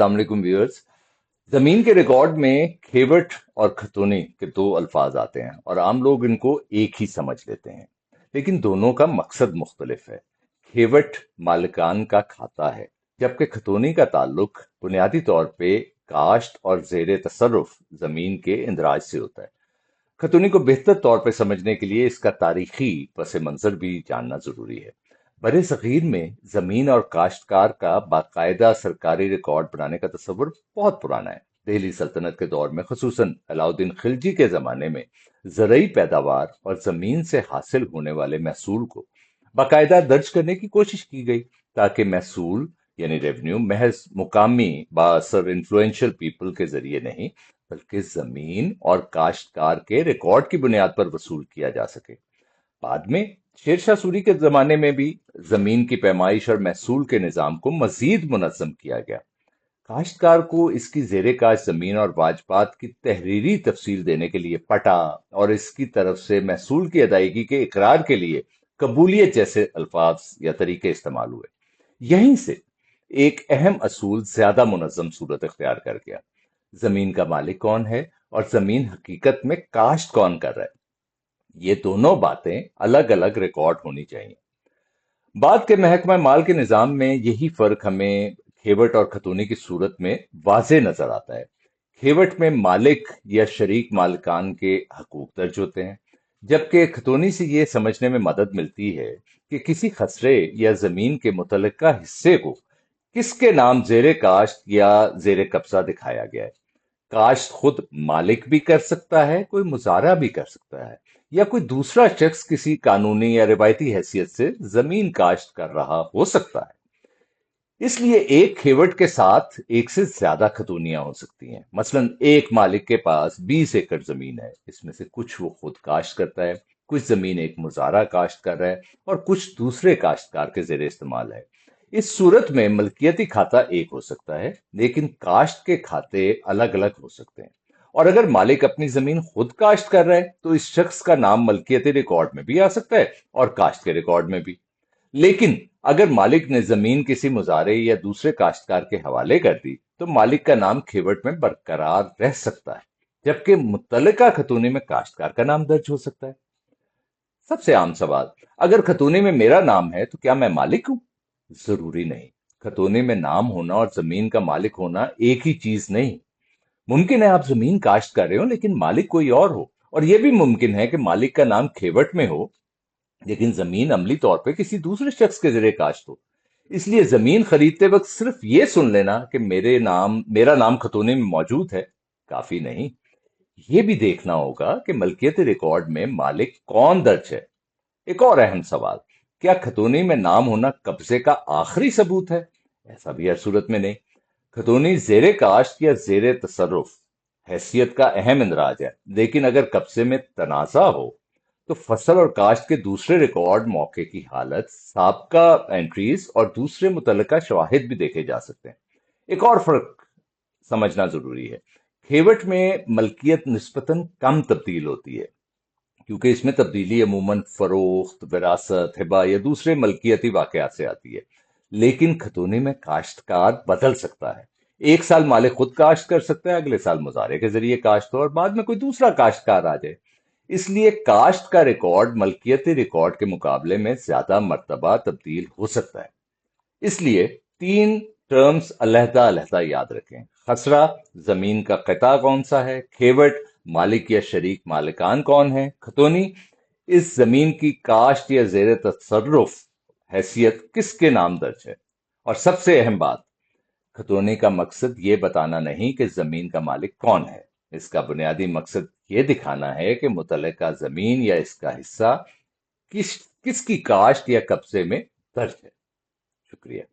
अस्सलाम वालेकुम व्यूअर्स। जमीन के रिकॉर्ड में खेवट और खतौनी के दो अल्फाज आते हैं और आम लोग इनको एक ही समझ लेते हैं, लेकिन दोनों का मकसद मुख्तलिफ है। खेवट मालिकान का खाता है, जबकि खतौनी का ताल्लुक बुनियादी तौर पे काश्त और जेर तसर्रुफ जमीन के इंदराज से होता है। खतौनी को बेहतर तौर पर समझने के लिए इसका तारीखी पस मंजर भी जानना जरूरी है। बरे सगीर में जमीन और काश्तकार का बाकायदा सरकारी रिकॉर्ड बनाने का तस्वुर बहुत पुराना है। दिल्ली सल्तनत के दौर में खसूसन अलाउद्दीन खिलजी के जमाने में जरई पैदावार और जमीन से हासिल होने वाले महसूल को बाकायदा दर्ज करने की कोशिश की गई, ताकि महसूल यानी रेवेन्यू महज मुकामी बासर इन्फ्लुएंशियल पीपल के जरिए नहीं, बल्कि जमीन और काश्तकार के रिकॉर्ड की बुनियाद पर वसूल किया जा सके। बाद में शेरशाह सूरी के जमाने में भी जमीन की पैमाइश और महसूल के निजाम को मजीद मुनज्जम किया गया। काश्तकार को इसकी जेरे काश जमीन और वाजबात की तहरीरी तफसील देने के लिए पटा और इसकी तरफ से महसूल की अदायगी के इकरार के लिए कबूलियत जैसे अल्फाज या तरीके इस्तेमाल हुए। यहीं से एक अहम असूल ज्यादा मुनज्जम सूरत इख्तियार कर गया। जमीन का मालिक कौन है और जमीन हकीकत में काश्त कौन कर रहा है, ये दोनों बातें अलग अलग रिकॉर्ड होनी चाहिए। बाद के महकमा माल के निजाम में यही फर्क हमें खेवट और खतौनी की सूरत में वाजे नजर आता है। खेवट में मालिक या शरीक मालिकान के हकूक दर्ज होते हैं, जबकि खतौनी से ये समझने में मदद मिलती है कि किसी खसरे या जमीन के मुतलका हिस्से को किसके नाम जेरे काश्त या जेरे कब्जा दिखाया गया है। काश्त खुद मालिक भी कर सकता है, कोई मुजारा भी कर सकता है, या कोई दूसरा शख्स किसी कानूनी या रिवायती हैसियत से जमीन काश्त कर रहा हो सकता है। इसलिए एक खेवट के साथ एक से ज्यादा खतौनियां हो सकती हैं। मसलन एक मालिक के पास 20 एकड़ जमीन है, इसमें से कुछ वो खुद काश्त करता है, कुछ जमीन एक मुजारा काश्त कर रहा है और कुछ दूसरे काश्तकार के जेर इस्तेमाल है। इस सूरत में मलकियती खाता एक हो सकता है, लेकिन काश्त के खाते अलग अलग हो सकते हैं। और अगर मालिक अपनी जमीन खुद काश्त कर रहा है तो इस शख्स का नाम मलकियती रिकॉर्ड में भी आ सकता है और काश्त के रिकॉर्ड में भी। लेकिन अगर मालिक ने जमीन किसी मुजारे या दूसरे काश्तकार के हवाले कर दी तो मालिक का नाम खेवट में बरकरार रह सकता है, जबकि मुत्तलका खतौनी में काश्तकार का नाम दर्ज हो सकता है। सबसे आम सवाल, अगर खतौनी में मेरा नाम है तो क्या मैं मालिक हूं? जरूरी नहीं। खतौनी में नाम होना और जमीन का मालिक होना एक ही चीज नहीं। मुमकिन है आप जमीन काश्त कर रहे हो लेकिन मालिक कोई और हो, और यह भी मुमकिन है कि मालिक का नाम खेवट में हो लेकिन जमीन अमली तौर पे किसी दूसरे शख्स के जरिए काश्त हो। इसलिए जमीन खरीदते वक्त सिर्फ ये सुन लेना कि मेरा नाम खतौनी में मौजूद है काफी नहीं। ये भी देखना होगा कि मलकियत रिकॉर्ड में मालिक कौन दर्ज है। एक और अहम सवाल, क्या खतौनी में नाम होना कब्जे का आखिरी सबूत है? ऐसा भी हर सूरत में नहीं। खतौनी जेरे काश्त या जेरे तसर्रुफ हैसियत का अहम इंदराज है, लेकिन अगर कब्जे में तनाजा हो तो फसल और काश्त के दूसरे रिकॉर्ड, मौके की हालत, साबका एंट्रीज और दूसरे मुतलका शवाहिद भी देखे जा सकते हैं। एक और फर्क समझना जरूरी है। खेवट में मलकियत निस्बतन कम तब्दील होती है, क्योंकि इसमें तब्दीली अमूमन फरोख्त, विरासत, हिबा या दूसरे मलकियती वाकयात से आती है। लेकिन खतौनी में काश्तकार बदल सकता है। एक साल मालिक खुद काश्त कर सकता है, अगले साल मुजारे के जरिए काश्त हो और बाद में कोई दूसरा काश्तकार आ जाए। इसलिए काश्त का रिकॉर्ड मलकियती रिकॉर्ड के मुकाबले में ज्यादा मर्तबा तब्दील हो सकता है। इसलिए तीन टर्म्स अलहदा अलहदा याद रखें। खसरा, जमीन का कता कौन सा है। खेवट, मालिक या शरीक मालिकान कौन है। खतौनी, इस जमीन की काश्त या जेर तसर्रुफ हैसियत किसके नाम दर्ज है। और सबसे अहम बात, खतौनी का मकसद ये बताना नहीं कि जमीन का मालिक कौन है। इसका बुनियादी मकसद ये दिखाना है कि मुतलका जमीन या इसका हिस्सा किसकी काश्त या कब्जे में दर्ज है। शुक्रिया।